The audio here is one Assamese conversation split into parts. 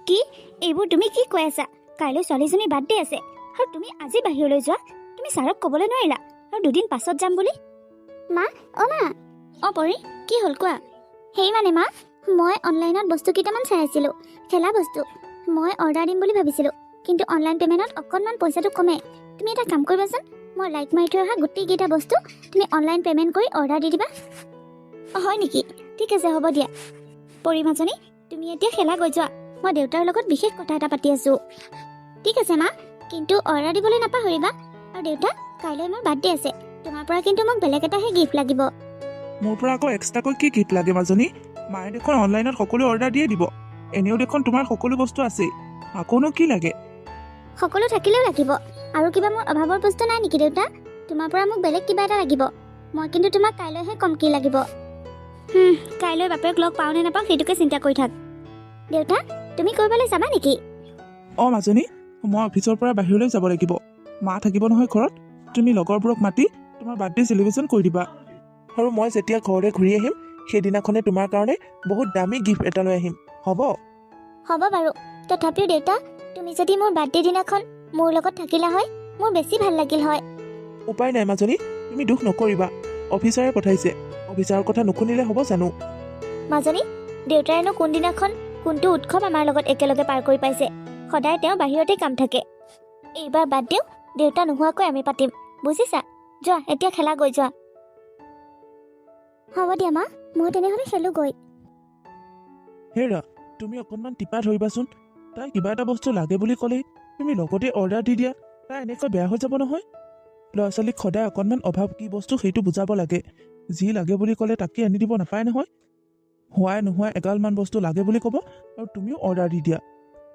কি এইবোৰ তুমি কি কৈ আছা? কাইলৈ ছোৱালীজনীৰ বাৰ্থডে আছে আৰু তুমি আজি বাহিৰলৈ যোৱা? তুমি ছাৰক ক'বলৈ নোৱাৰিলা আৰু দুদিন পাছত যাম বুলি? মা পৰি কি হ'ল কোৱা? সেই মানে মা, মই অনলাইনত বস্তু কেইটামান চাই আছিলোঁ, খেলা বস্তু। মই অৰ্ডাৰ দিম বুলি ভাবিছিলোঁ, কিন্তু অনলাইন পে'মেণ্টত অকণমান পইচাটো কমে। তুমি এটা কাম কৰিবাচোন, মই লাইক মাৰি থৈ অহা গোটেইকেইটা বস্তু তুমি অনলাইন পে'মেণ্ট কৰি অৰ্ডাৰ দি দিবা। হয় নেকি? ঠিক আছে, হ'ব দিয়া। পৰি মাজনী, তুমি এতিয়া খেলা গৈ যোৱা, মই দেউতাৰ লগত বিশেষ কথা এটা পাতি আছোঁ। ঠিক আছে মা, কিন্তু অৰ্ডাৰ দিবলৈ নাপাহৰিবা। আৰু দেউতা, কাইলৈ মোৰ বাৰ্থডে আছে, তোমাৰ পৰা কিন্তু মোক বেলেগ এটাহে গিফ্ট লাগিব। মোৰ পৰা আকৌ এক্সট্ৰাকৈ কি গিফ্ট লাগে মাজনী? মায়ে দেখোন অনলাইনত সকলো অৰ্ডাৰ দিয়ে দিব। এনেও দেখোন তোমাৰ সকলো বস্তু আছেই, আকৌনো কি লাগে? সকলো থাকিলেও লাগিব। আৰু কিবা মোৰ অভাৱৰ বস্তু নাই নেকি দেউতা? তোমাৰ পৰা মোক বেলেগ কিবা এটা লাগিব। মই কিন্তু তোমাক কাইলৈহে কম কি লাগিব। কাইলৈ বাপেক লগ পাওঁ নে নাপাওঁ সেইটোকে চিন্তা কৰি থাক। দেউতা, তুমি ক'ৰবালৈ যাবা নেকি? মাজনী, মই অফিচৰ পৰা বাহিৰলৈ যাব লাগিব। মা থাকিব নহয় ঘৰত। তুমি লগৰবোৰক মাতি তোমাৰ বাৰ্থডে চেলিব্ৰেশ্যন কৰি দিবা। আৰু মই যেতিয়া ঘৰলৈ ঘূৰি আহিম সেইদিনাখনে তোমাৰ কাৰণে বহুত দামী গিফ্ট এটা লৈ আহিম, হ'ব? হ'ব বাৰু। তথাপিও দেউতা, তুমি যদি মোৰ বাৰ্থডে দিনাখন মোৰ লগত থাকিলা হয়, মোৰ বেছি ভাল লাগিল হয়। উপায় নাই মাজনী, তুমি দুখ নকৰিবা। অফিচাৰে পঠাইছে, অফিচাৰৰ কথা নুশুনিলে হ'ব জানো? মাজনী, দেউতাৰেনো কোনদিনাখন কোনটো উৎসৱ আমাৰ লগত একেলগে পাৰ কৰি পাইছে? সদায় তেওঁ বাহিৰতে কাম থাকে। এইবাৰ বাৰ্থডেও দেউতা নোহোৱাকৈ আমি পাতিম, বুজিছা? যোৱা, এতিয়া খেলা গৈ যোৱা। হ'ব দিয়া মা, মই তেনেহ'লে খেলোঁ গৈ। হেৰা, তুমি অকণমান টিপা ধৰিবাচোন। তাই কিবা এটা বস্তু লাগে বুলি ক'লেই তুমি লগতে অৰ্ডাৰ দি দিয়া। তাই এনেকৈ বেয়া হৈ যাব নহয়। ল'ৰা ছোৱালীক সদায় অকণমান অভাৱ কি বস্তু সেইটো বুজাব লাগে। যি লাগে বুলি ক'লে তাকে আনি দিব নাপায় নহয়। হোৱাই নোহোৱাই এগালমান বস্তু লাগে বুলি ক'ব আৰু তুমিও অৰ্ডাৰ দি দিয়া।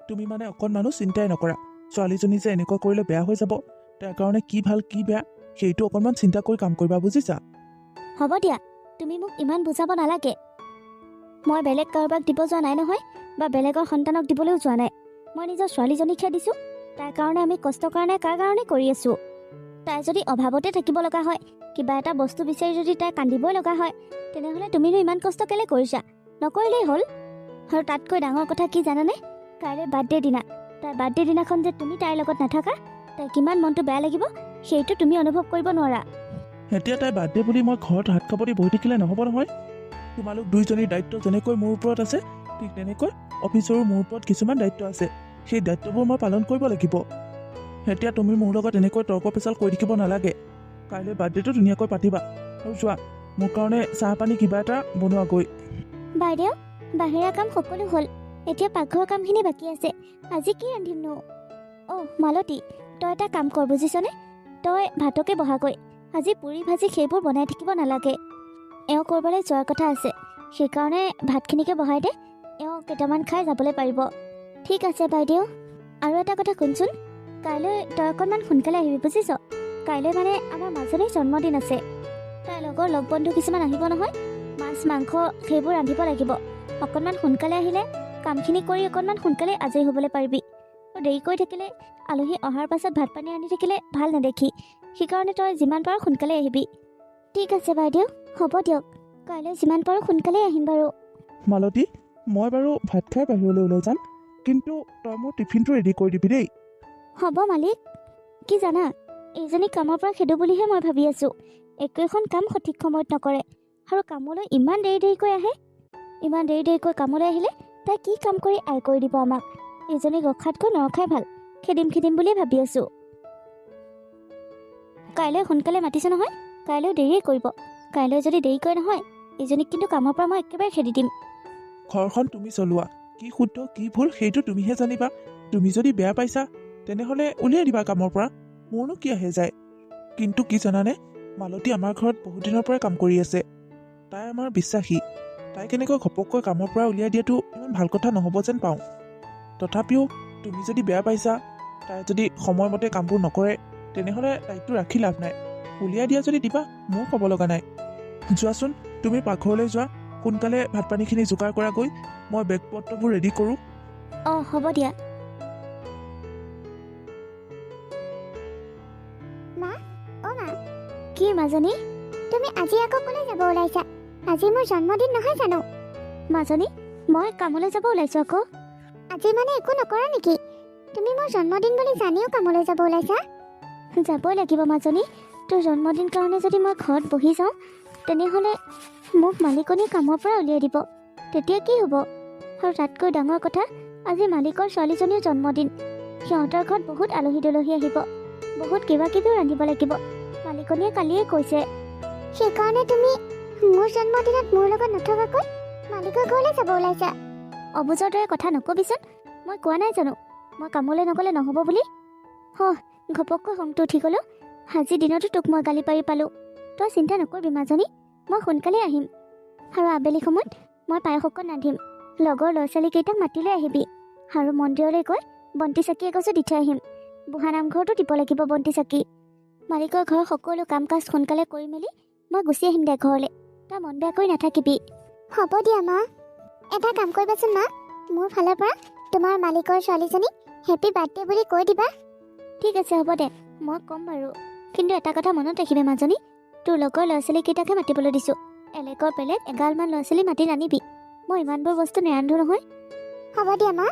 তুমি মানে অকণমানো চিন্তাই নকৰা। ছোৱালীজনী যে এনেকুৱা কৰিলে বেয়া হৈ যাব, তাৰ কাৰণে কি ভাল কি বেয়া সেইটো অকণমান চিন্তা কৰি কাম কৰিবা, বুজিছা? হ'ব দিয়া, তুমি মোক ইমান বুজাব নালাগে। মই বেলেগ কাৰোবাক দিব যোৱা নাই নহয়, বা বেলেগৰ সন্তানক দিবলৈও যোৱা নাই। মই নিজৰ ছোৱালীজনীকহে দিছোঁ। তাইৰ কাৰণে আমি কষ্ট কৰা নাই, কাৰ কাৰণে কৰি আছোঁ? তাই যদি অভাৱতে থাকিব লগা হয়, কিবা এটা বস্তু বিচাৰি যদি তাই কান্দিবই লগা হয়, তেনেহ'লে তুমিনো ইমান কষ্ট কেলৈ কৰিছা? নকৰিলেই হ'ল। আৰু তাতকৈ ডাঙৰ কথা কি জানানে? কাইলৈ বাৰ্থডে দিনা, তাইৰ বাৰ্থডে দিনাখন যে তুমি তাইৰ লগত নাথাকা, তাইৰ কিমান মনটো বেয়া লাগিব সেইটো তুমি অনুভৱ কৰিব নোৱাৰা। এতিয়া তাই বাৰ্থডে বুলি মই ঘৰত হাত খাপতি বহি থাকিলে নহ'ব নহয়। তোমালোক দুইজনীৰ দায়িত্ব যেনেকৈ মোৰ ওপৰত আছে, ঠিক তেনেকৈ অফিচৰো মোৰ ওপৰত কিছুমান দায়িত্ব আছে। সেই দায়িত্ববোৰ মই পালন কৰিব লাগিব। এতিয়া তুমি মোৰ লগত এনেকৈ তৰ্ক পেচাল কৰি থাকিব নালাগে। কাইলৈ বাৰ্থডেটো ধুনীয়াকৈ পাতিবা। আৰু যোৱা, মোৰ কাৰণে চাহ পানী কিবা এটা বনোৱাগৈ। বাইদেউ, বাহিৰা কাম সকলো হ'ল, এতিয়া পাকঘৰৰ কামখিনি বাকী আছে। আজি কি ৰান্ধিমনো? মালতী, তই এটা কাম কৰ বুজিছনে? তই ভাতকে বহাগৈ। আজি পুৰি ভাজি সেইবোৰ বনাই থাকিব নালাগে। এওঁ ক'ৰবালৈ যোৱাৰ কথা আছে, সেইকাৰণে ভাতখিনিকে বহাই দে। এওঁ কেইটামান খাই যাবলৈ পাৰিব। ঠিক আছে বাইদেউ। আৰু এটা কথা শুনচোন, কাইলৈ তই অকণমান সোনকালে আহিবি, বুজিছ? কাইলৈ মানে আমাৰ মাজনীৰ জন্মদিন আছে। তাইৰ লগৰ লগ বন্ধু কিছুমান আহিব নহয়। মাছ মাংস সেইবোৰ ৰান্ধিব লাগিব। অকণমান সোনকালে আহিলে কামখিনি কৰি অকণমান সোনকালে আজৰি হ'বলৈ পাৰিবি। আৰু দেৰি কৰি থাকিলে আলহী অহাৰ পাছত ভাত পানী ৰান্ধি থাকিলে ভাল নেদেখি। সেইকাৰণে তই যিমান পাৰ সোনকালে আহিবি। ঠিক আছে বাইদেউ, হ'ব দিয়ক। কাইলৈ যিমান পাৰোঁ সোনকালেই আহিম বাৰু। মালতী, মই বাৰু ভাত খাই বাহিৰলৈ ওলাই যাম, কিন্তু তই মোৰ টিফিনটো ৰেডি কৰি দিবি দেই। হ'ব মালিক। কি জানা, এইজনী কামৰ পৰা খেদো বুলিহে মই ভাবি আছোঁ। একো এখন কাম সঠিক সময়ত নকৰে আৰু কামলৈ ইমান দেৰিকৈ আহে। ইমান দেৰিকৈ কামলৈ আহিলে তাই কি কাম কৰি আয় কৰি দিব আমাক? এইজনীক ৰখাতকৈ নৰখাই ভাল। খেদিম বুলিয়ে ভাবি আছোঁ। কাইলৈ সোনকালে মাতিছে নহয়, কাইলৈও দেৰিয়ে কৰিব। কাইলৈ যদি দেৰিকৈ নহয়, এইজনীক কিন্তু কামৰ পৰা মই একেবাৰে খেদি দিম। ঘৰখন তুমি চলোৱা, কি শুদ্ধ কি ভুল সেইটো তুমিহে জানিবা। তুমি যদি বেয়া পাইছা তেনেহ'লে উলিয়াই দিবা কামৰ পৰা, মোৰনো কি আহে যায়। কিন্তু কি জানানে, মালতী আমাৰ ঘৰত বহুত দিনৰ পৰাই কাম কৰি আছে। তাই আমাৰ বিশ্বাসী। তাই কেনেকৈ ঘপককৈ কামৰ পৰা উলিয়াই দিয়াটো ইমান ভাল কথা নহ'ব যেন পাওঁ। তথাপিও তুমি যদি বেয়া পাইছা, তাই যদি সময়মতে কামবোৰ নকৰে, তেনেহ'লে তাইকটো ৰাখি লাভ নাই। উলিয়াই দিয়া যদি দিবা, মোৰ ক'ব লগা নাই। যোৱাচোন, তুমি পাকঘৰলৈ যোৱা, সোনকালে ভাত পানীখিনি যোগাৰ কৰাগৈ। মই বেগ পত্ৰবোৰ ৰেডি কৰোঁ। হ'ব দিয়া। মা, মা, কি মাজনী? তুমি আজি আকৌ ক'লৈ যাব ওলাইছা? আজি মোৰ জন্মদিন নহয় জানো? মাজনী, মই কামলৈ যাব ওলাইছোঁ আকৌ। আজি মানে একো নকৰা নেকি? তুমি মোৰ জন্মদিন বুলি জানিও কামলৈ যাব ওলাইছা? যাবই লাগিব মাজনী। তোৰ জন্মদিন কাৰণে যদি মই ঘৰত বহি যাওঁ তেনেহ'লে মোক মালিকনীয়ে কামৰ পৰা উলিয়াই দিব। তেতিয়া কি হ'ব? আৰু তাতকৈ ডাঙৰ কথা, আজি মালিকৰ ছোৱালীজনীৰ জন্মদিন। সিহঁতৰ ঘৰত বহুত আলহী দুলহী আহিব, বহুত কিবা কিবিও ৰান্ধিব লাগিব। মালিকনীয়ে কালিয়ে কৈছে। সেইকাৰণে তুমি মোৰ জন্মদিনত মোৰ লগত নথকাকৈ মালিকৰ ঘৰলৈ যাব ওলাইছা? অবুজৰ দৰে কথা নকবিচোন। মই কোৱা নাই জানো মই কামলৈ নগ'লে নহ'ব বুলি? ঘপককৈ খংটো উঠি গ'লো। আজি দিনতো তোক মই গালি পাৰি পালোঁ। তই চিন্তা নকৰিবি মাজনী, মই সোনকালে আহিম। আৰু আবেলি সময়ত মই পায়স অকণ ৰান্ধিম। লগৰ ল'ৰা ছোৱালীকেইটাক মাতি লৈ আহিবি। আৰু মন্দিৰলৈ গৈ বন্তি চাকি এগছো দি থৈ আহিম। বুঢ়া নামঘৰতো দিব লাগিব বন্তি চাকি। মালিকৰ ঘৰৰ সকলো কাম কাজ সোনকালে কৰি মেলি মই গুচি আহিম দে ঘৰলৈ। তই মন বেয়া কৰি নাথাকিবি। হ'ব দিয়া মা। এটা কাম কৰিবাচোন মা, মোৰ ফালৰ পৰা তোমাৰ মালিকৰ ছোৱালীজনীক হেপী বাৰ্থডে বুলি কৈ দিবা। ঠিক আছে হ'ব দে, মই ক'ম বাৰু। কিন্তু এটা কথা মনত ৰাখিবি মাজনী, তোৰ লগৰ ল'ৰা ছোৱালীকেইটাকে মাতিবলৈ দিছোঁ। এলেকৰ বেলেগ এগালমান ল'ৰা ছোৱালী মাতি নানিবি। মই ইমানবোৰ বস্তু নেৰান্ধো নহয়। হ'ব দিয়া মা,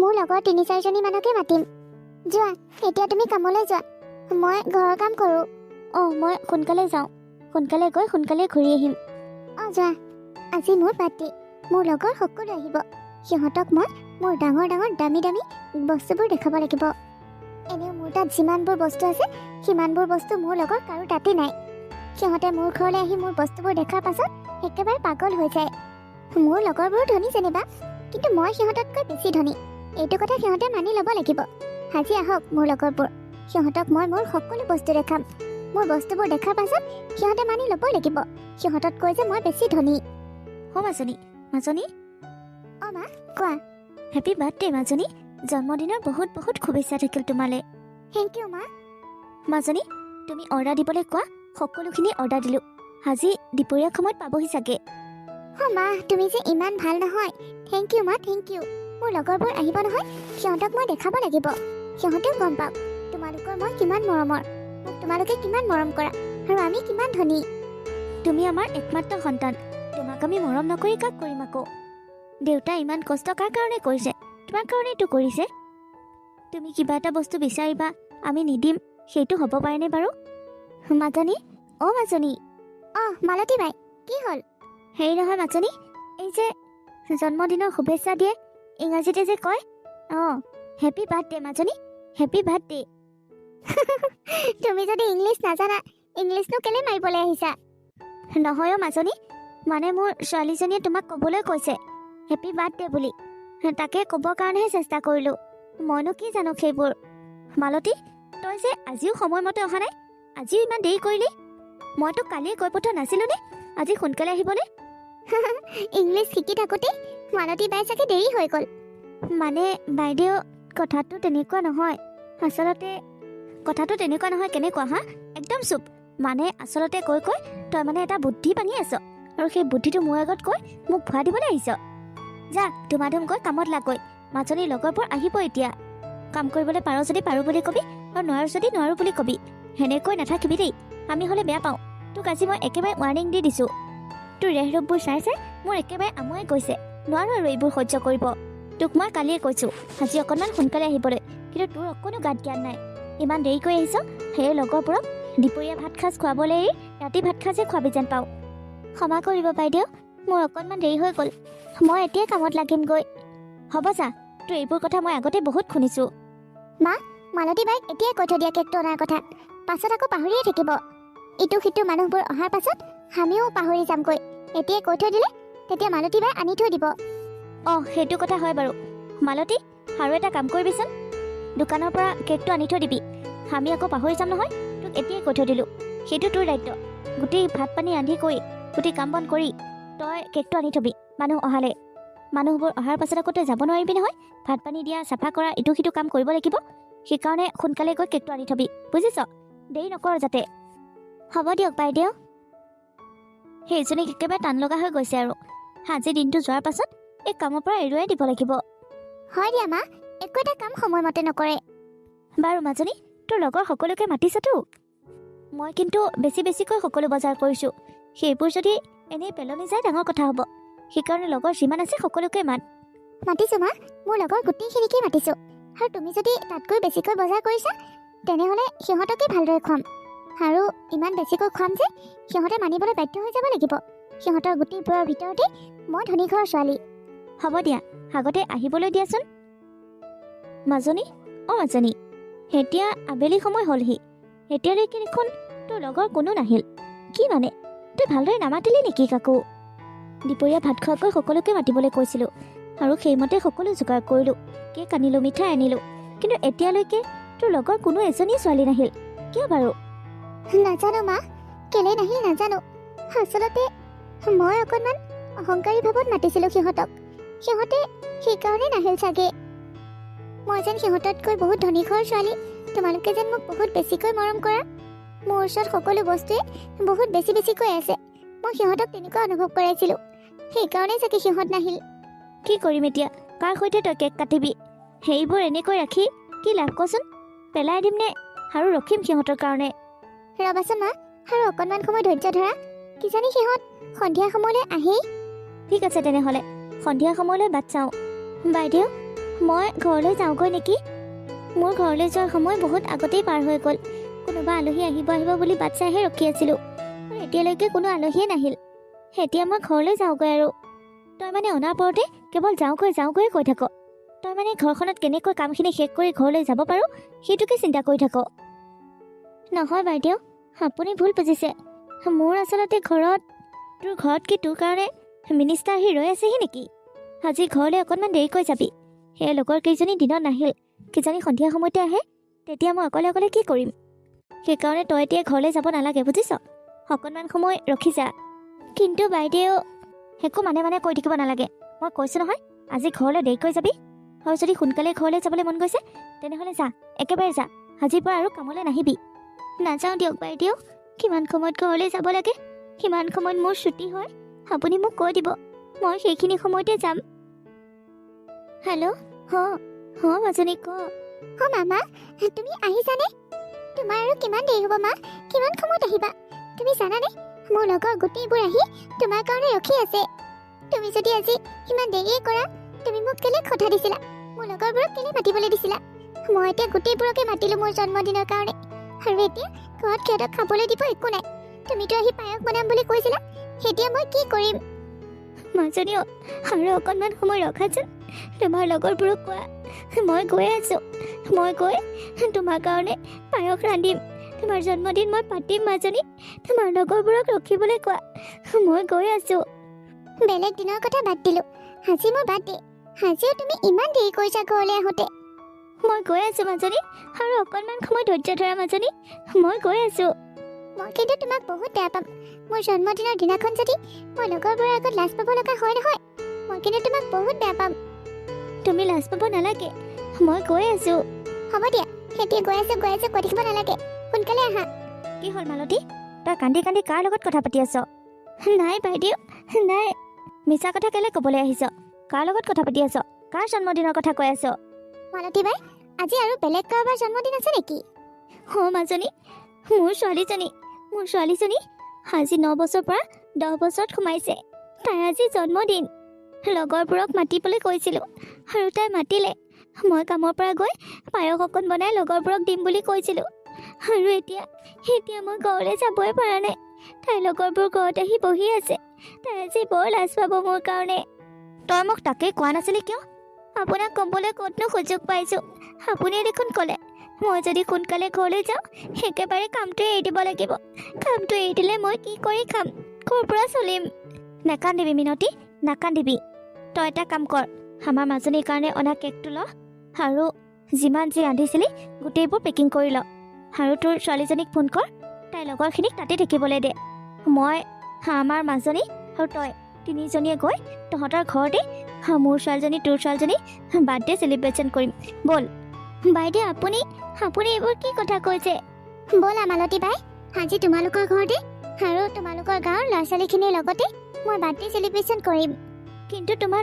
মোৰ লগৰ 3-4জনী মানকে মাতিম। যোৱা, এতিয়া তুমি কামলৈ যোৱা, মই ঘৰৰ কাম কৰোঁ। মই সোনকালে যাওঁ। সোনকালে গৈ সোনকালে ঘূৰি আহিম। যোৱা। আজি মোৰ বাৰ্থডে, মোৰ লগৰ সকলো আহিব। সিহঁতক মই মোৰ ডাঙৰ ডাঙৰ দামী দামী বস্তুবোৰ দেখাব লাগিব। এনেও মোৰ তাত যিমানবোৰ বস্তু আছে সিমানবোৰ বস্তু মোৰ লগৰ কাৰো তাতেই নাই। সিহঁতে মোৰ ঘৰলৈ আহি মোৰ বস্তুবোৰ দেখাৰ পাছত একেবাৰে পাগল হৈ যায়। মোৰ লগৰবোৰো ধনী যেনিবা, কিন্তু মই সিহঁততকৈ বেছি ধনী। এইটো কথা সিহঁতে মানি ল'ব লাগিব। আজি আহক মোৰ লগৰবোৰ, সিহঁতক মই মোৰ সকলো বস্তু দেখাম। মোৰ বস্তুবোৰ দেখাৰ পাছত সিহঁতে মানি ল'বই লাগিব সিহঁততকৈ যে মই বেছি ধনী। মাজনী মাজনী মা কোৱা। হেপী বাৰ্থডে মাজনী। জন্মদিনৰ বহুত বহুত শুভেচ্ছা থাকিল তোমালৈ। থেংক ইউ মা। মাজনী তুমি অৰ্ডাৰ দিবলৈ কোৱা, সকলোখিনি অৰ্ডাৰ দিলোঁ। আজি দুপৰীয়া সময়ত পাবহি চাগে। মা তুমি যে ইমান ভাল নহয়। থেংক ইউ মা, থেংক ইউ। মোৰ লগৰবোৰ আহিব নহয়, সিহঁতক মই দেখাব লাগিব। সিহঁতেও গম পাওক তোমালোকৰ মই কিমান মৰমৰ, মোক তোমালোকে কিমান মৰম কৰা, আৰু আমি কিমান ধনী। তুমি আমাৰ একমাত্ৰ সন্তান। তোমাক আমি মৰম নকৰি কাক কৰিম আকৌ? দেউতাই ইমান কষ্ট কাৰ কাৰণে কৰিছে? তোমাৰ কাৰণেইতো কৰিছে। তুমি কিবা এটা বস্তু বিচাৰিবা, আমি নিদিম, সেইটো হ'ব পাৰেনে বাৰু? মাজনী মাজনী মালতী বাই, কি হ'ল? হেৰি নহয় মাজনী, এই যে জন্মদিনৰ শুভেচ্ছা দিয়ে ইংৰাজীতে যে কয়, হেপী বাৰ্থডে মাজনী, হেপী বাৰ্থডে। তুমি যদি ইংলিছ নাজানা, ইংলিছনো কেলে মাৰিবলৈ আহিছা? নহয় মাজনী, মানে মোৰ ছোৱালীজনীয়ে তোমাক ক'বলৈ কৈছে হেপী বাৰ্থডে বুলি। তাকে ক'বৰ কাৰণেহে চেষ্টা কৰিলোঁ। মইনো কি জানো সেইবোৰ। মালতী, তই যে আজিও সময়মতে অহা নাই, আজিও ইমান দেৰি কৰিলি। মইতো কালিয়ে কৈ পঠোৱা নাছিলোঁ নে আজি সোনকালে আহিবলৈ? ইংলিছ শিকি থাকোঁতে মালতী বাই চাগে দেৰি হৈ গ'ল। মানে বাইদেউ, কথাটো তেনেকুৱা নহয়। কথাটো তেনেকুৱা নহয়। কেনেকুৱা হা? একদম চুপ। মানে আচলতে কৈ তই মানে এটা বুদ্ধি পানি আছ, আৰু সেই বুদ্ধিটো মোৰ আগত কৈ মোক ভুৱা দিবলৈ আহিছ। যা ধুমাধুম গৈ কামত লাগৈ। মাজনীৰ লগৰবোৰ আহিব এতিয়া। কাম কৰিবলৈ পাৰ যদি পাৰোঁ বুলি কবি, আৰু নোৱাৰোঁ যদি নোৱাৰোঁ বুলি কবি। সেনেকৈ নাথাকিবি দেই, আমি হ'লে বেয়া পাওঁ। তোক আজি মই একেবাৰে ৱাৰ্ণিং দি দিছোঁ। তোৰ ৰেহৰূপবোৰ চাই মোৰ একেবাৰে আমুৱাই গৈছে। নোৱাৰোঁ আৰু এইবোৰ সহ্য কৰিব। তোক মই কালিয়ে কৈছোঁ আজি অকণমান সোনকালে আহিবলৈ, কিন্তু তোৰ অকণো গাত জ্ঞান নাই। ইমান দেৰিকৈ আহিছ। সেই লগৰবোৰক দুপৰীয়া ভাত সাজ খুৱাবলৈ এৰি ৰাতি ভাত সাজে খুৱাবি যেন পাওঁ। ক্ষমা কৰিব বাইদেউ, মোৰ অকণমান দেৰি হৈ গ'ল। মই এতিয়াই কামত লাগিমগৈ। হ'ব যা, তোৰ এইবোৰ কথা মই আগতে বহুত শুনিছোঁ। মালতী বাইক এতিয়াই কৈ থৈ দিয়া কেকটো অনাৰ কথা, পাছত আকৌ পাহৰিয়ে থাকিব। ইটো সিটো মানুহবোৰ অহাৰ পাছত আমিও পাহৰি যামগৈ। এতিয়াই কৈ থৈ দিলে তেতিয়া মালতী বাই আনি থৈ দিব। সেইটো কথা হয় বাৰু। মালতী, আৰু এটা কাম কৰিবিচোন, দোকানৰ পৰা কেকটো আনি থৈ দিবি। আমি আকৌ পাহৰি যাম নহয়। তোক এতিয়াই কৈ থৈ দিলোঁ, সেইটো তোৰ দায়িত্ব। গোটেই ভাত পানী ৰান্ধি কৰি, গোটেই কাম বন কৰি তই কেকটো আনি থবি মানুহ অহালে। মানুহবোৰ অহাৰ পাছত আকৌ তই যাব নোৱাৰিবি নহয়। ভাত পানী দিয়া, চাফা কৰা, ইটো সিটো কাম কৰিব লাগিব। সেইকাৰণে সোনকালে গৈ কেকটো আনি থবি, বুজিছ? দেৰি নকৰ যাতে। হ'ব দিয়ক বাইদেউ। সেইজনীক একেবাৰে টান লগা হৈ গৈছে আৰু। আজি দিনটো যোৱাৰ পাছত এই কামৰ পৰা এৰুৱাই দিব লাগিব। হয় দিয়া মা, একো এটা কাম সময়মতে নকৰে। বাৰু মাজনী, তোৰ লগৰ সকলোকে মাতিছতো? মই কিন্তু বেছিকৈ সকলো বজাৰ কৰিছোঁ। সেইবোৰ যদি এনেই পেলনি যায় ডাঙৰ কথা হ'ব। সেইকাৰণে লগৰ যিমান আছে সকলোকে মাতিছোঁ মা, মোৰ লগৰ গোটেইখিনিকেই মাতিছোঁ আৰু তুমি যদি তাতকৈ বেছিকৈ বজাৰ কৰিছা তেনেহ'লে সিহঁতকে ভালদৰে খুৱাম আৰু ইমান বেছিকৈ খুৱাম যে সিহঁতে মানিবলৈ বাধ্য হৈ যাব লাগিব। সিহঁতৰ গোটেইবোৰৰ ভিতৰতে মই ধনী ঘৰৰ ছোৱালী। হ'ব দিয়া, আগতে আহিবলৈ দিয়াচোন। মাজনী, মাজনী, এতিয়া আবেলি সময় হ'লহি, এতিয়ালৈকে দেখোন তোৰ লগৰ কোনো নাহিল। কি মানে, তই ভালদৰে নামাতিলি নেকি কাকো? দুপৰীয়া ভাত খোৱাকৈ সকলোকে মাতিবলৈ কৈছিলোঁ আৰু সেইমতে সকলো যোগাৰ কৰিলোঁ। কেক আনিলোঁ, মিঠাই আনিলোঁ, কিন্তু এতিয়ালৈকে তোৰ লগৰ কোনো এজনী ছোৱালী নাহিল। কিয় বাৰু? নাজানো মা, কেলে নাহিল নাজানো। আচলতে মই অকণমান অহংকাৰী ভাৱত মাতিছিলোঁ সিহঁতক। সিহঁতে সেইকাৰণে নাহিল চাগে। মই যেন সিহঁততকৈ বহুত ধনী ঘৰৰ ছোৱালী, তোমালোকে যেন মোক বহুত বেছিকৈ মৰম কৰা। মোৰ ওচৰত সকলো বস্তুৱে বহুত বেছিকৈ আছে। মই সিহঁতক তেনেকুৱা অনুভৱ কৰাইছিলোঁ, সেইকাৰণে চাগে সিহঁত নাহিল। কি কৰিম এতিয়া? কাৰ সৈতে তই কেক কাটিবি? সেইবোৰ এনেকৈ ৰাখি কি লাভ কচোন? পেলাই দিম নে আৰু ৰখিম সিহঁতৰ কাৰণে? ৰবাচোন মা, আৰু অকণমান সময় ধৈৰ্য ধৰা। কিজানি সিহঁত সন্ধিয়া সময়লৈ আহেই। ঠিক আছে তেনেহ'লে, সন্ধিয়া সময়লৈ বাট চাওঁ। বাইদেউ, মই ঘৰলৈ যাওঁগৈ নেকি? মোৰ ঘৰলৈ যোৱাৰ সময় বহুত আগতেই পাৰ হৈ গ'ল। কোনোবা আলহী আহিব বুলি বাট চাইহে ৰখি আছিলোঁ, আৰু এতিয়ালৈকে কোনো আলহীয়ে নাহিল। এতিয়া মই ঘৰলৈ যাওঁগৈ আৰু। তই মানে অনাৰ পৰতে কেৱল যাওঁগৈ কৈ থাক। তই মানে ঘৰখনত কেনেকৈ কামখিনি শেষ কৰি ঘৰলৈ যাব পাৰোঁ সেইটোকে চিন্তা কৰি থাক। নহয় বাইদেউ, আপুনি ভুল বুজিছে। মোৰ আচলতে তোৰ ঘৰত কি তোৰ কাৰণে মিনিষ্টাৰ আহি ৰৈ আছেহি নেকি? আজি ঘৰলৈ অকণমান দেৰিকৈ যাবি। সেই লগৰ কেইজনী দিনত নাহিল, কিজানি সন্ধিয়া সময়তে আহে, তেতিয়া মই অকলে কি কৰিম? সেইকাৰণে তই এতিয়া ঘৰলৈ যাব নালাগে, বুজিছ? অকণমান সময় ৰখি যা। কিন্তু বাইদেউ, একো মানে কৈ থাকিব নালাগে। মই কৈছোঁ নহয়, আজি ঘৰলৈ দেৰিকৈ যাবি, আৰু যদি সোনকালে ঘৰলৈ যাবলৈ মন গৈছে তেনেহ'লে যা, একেবাৰে যা। আজিৰ পৰা আৰু কামলৈ নাহিবি। নাযাওঁ দিয়ক বাইদেউ, কিমান সময়ত ঘৰলৈ যাব লাগে, কিমান সময়ত মোৰ ছুটি হয় আপুনি মোক কৈ দিব, মই সেইখিনি সময়তে যাম। হেল্ল', মাজনী ক। মামা, তুমি আহিছানে? তোমাৰ আৰু কিমান দেৰি হ'ব মা? কিমান সময়ত আহিবা? তুমি জানানে, মোৰ লগৰ গোটেইবোৰ আহি তোমাৰ কাৰণে ৰখি আছে। তুমি যদি আজি ইমান দেৰিয়ে কৰা, তুমি মোক কেলে কথা দিছিলা? মোৰ লগৰবোৰক কেলে মাতিবলৈ দিছিলা? মই এতিয়া গোটেইবোৰকে মাতিলোঁ মোৰ জন্মদিনৰ কাৰণে, আৰু এতিয়া ঘৰত সিহঁতক খাবলৈ দিব একো নাই। তুমিতো আহি পায়স বনাম বুলি কৈছিলা, এতিয়া মই কি কৰিম? মাজনী, আৰু অকণমান সময় ৰখাচোন। তোমাৰ লগৰবোৰক কোৱা মই গৈ আছোঁ। মই গৈ তোমাৰ কাৰণে পায়স ৰান্ধিম। তোমাৰ জন্মদিন মই পাতিম মাজনী। তোমাৰ লগৰবোৰক ৰখিবলৈ কোৱা, মই গৈ আছোঁ। বেলেগ দিনৰ কথা বাদ দিলোঁ, আজি মোৰ বাৰ্থডে। আজিও তুমি ইমান দেৰি কৰিছা ঘৰলৈ আহোঁতে। মই গৈ আছোঁ মাজনী, আৰু অকণমান সময় ধৈৰ্য ধৰা মাজনী। মই গৈ আছোঁ। মই কিন্তু তোমাক বহুত বেয়া পাম। মোৰ জন্মদিনৰ দিনাখন যদি মই লগৰবোৰৰ আগত লাজ পাব লগা হয় নহয়, মই কিন্তু তোমাক বহুত বেয়া পাম। তুমি লাজ পাব নালাগে, মই গৈ আছোঁ। হ'ব দিয়া, এতিয়া গৈ আছোঁ কৈ থাকিব নালাগে, সোনকালে আহা। কি হ'ল মালতী, তই কান্দি কাৰ লগত কথা পাতি আছ? নাই বাইদেউ, নাই। মিছা কথা কেলৈ ক'বলৈ আহিছ? কাৰ লগত কথা পাতি আছ? কাৰ জন্মদিনৰ কথা কৈ আছ? মালতী বাই, আজি আৰু বেলেগ কাৰোবাৰ জন্মদিন আছে নেকি? মাজনী, মোৰ ছোৱালীজনী আজি 9 বছৰৰ পৰা 10 বছৰত সোমাইছে। তাই আজি জন্মদিন। লগৰবোৰক মাতিবলৈ কৈছিলোঁ, আৰু তাই মাতিলে। মই কামৰ পৰা গৈ পায়স অকণ বনাই লগৰবোৰক দিম বুলি কৈছিলোঁ, আৰু এতিয়া মই ঘৰলৈ যাবই পৰা নাই। তাইৰ লগৰবোৰ ঘৰত আহি বহি আছে। তাই আজি বৰ লাজ পাব মোৰ কাৰণে। তই মোক তাকেই কোৱা নাছিলি কিয়? আপোনাক ক'বলৈ ক'তনো সুযোগ পাইছোঁ? আপুনিয়ে দেখোন ক'লে মই যদি সোনকালে ঘৰলৈ যাওঁ একেবাৰে কামটো এৰি দিব লাগিব। কামটো এৰি দিলে মই কি কৰি খাম? ক'ৰ পৰা চলিম? নাকান্দিবি মিনতী, নাকান্দিবি। তই এটা কাম কৰ, আমাৰ মাজনীৰ কাৰণে অনা কেকটো ল, আৰু যিমান যি ৰান্ধিছিলি গোটেইবোৰ পেকিং কৰি ল, আৰু তোৰ ছোৱালীজনীক ফোন কৰ, তাইৰ লগৰখিনিক তাতে থাকিবলৈ দে। মই আমাৰ মাজনী আৰু তই তিনিজনীয়ে গৈ তহঁতৰ ঘৰতে মোৰ ছোৱালীজনী তোৰ ছোৱালীজনী বাৰ্থডে চেলিব্ৰেশ্যন কৰিম। ব'ল। বাইদেউ, আপুনি এইবোৰ কি কথা কৈছে? ব'লা মালতী বাই, আজি তোমালোকৰ ঘৰতে আৰু তোমালোকৰ গাঁৱৰ ল'ৰা ছোৱালীখিনিৰ লগতে মই বাৰ্থডে চেলিব্ৰেশ্যন কৰিম। কিন্তু তোমাৰ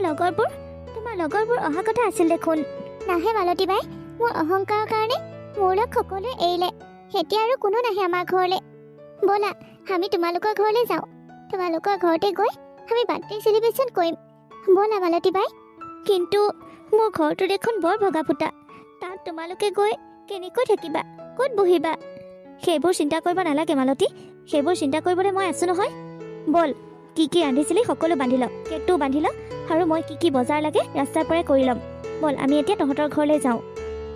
লগৰবোৰ অহা কথা আছিল দেখোন। নাহে মালতী বাই, মোৰ অহংকাৰৰ কাৰণে মোৰ লগ সকলোৱে এৰিলে। এতিয়া আৰু কোনো নাহে আমাৰ ঘৰলৈ। ব'লা, আমি তোমালোকৰ ঘৰলৈ যাওঁ। তোমালোকৰ ঘৰতে গৈ আমি বাৰ্থডে চেলিব্ৰেশ্যন কৰিম। ব'লা মালতী বাই। কিন্তু মোৰ ঘৰটো দেখোন বৰ ভগা ফুটা। তাত তোমালোকে গৈ কেনেকৈ থাকিবা, ক'ত বহিবা? সেইবোৰ চিন্তা কৰিব নালাগে মালতী, সেইবোৰ চিন্তা কৰিবলৈ মই আছোঁ নহয়। ব'ল, কি কি ৰান্ধিছিলি সকলো বান্ধি ল, কেকটোও বান্ধি ল, আৰু মই কি কি বজাৰ লাগে ৰাস্তাৰ পৰাই কৰি ল'ম। ব'ল আমি এতিয়া তহঁতৰ ঘৰলৈ যাওঁ।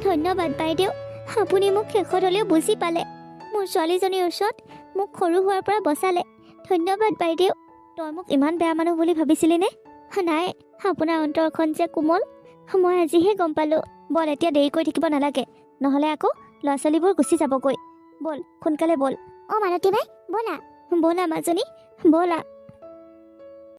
ধন্যবাদ বাইদেউ, আপুনি মোক শেষত হ'লেও বুজি পালে। মোৰ ছোৱালীজনীৰ ওচৰত মোক সৰু হোৱাৰ পৰা বচালে। ধন্যবাদ বাইদেউ। তই মোক ইমান বেয়া মানুহ বুলি ভাবিছিলি নে? নাই, আপোনাৰ অন্তৰখন যে কোমল মই আজিহে গম পালোঁ। ব'ল এতিয়া দেৰি কৰি থাকিব নালাগে, নহ'লে আকৌ ল'ৰা ছোৱালীবোৰ গুচি যাবগৈ। ব'ল সোনকালে ব'ল। মালতী বাই, ব'লা। ব'লা মাজনী, ব'লা।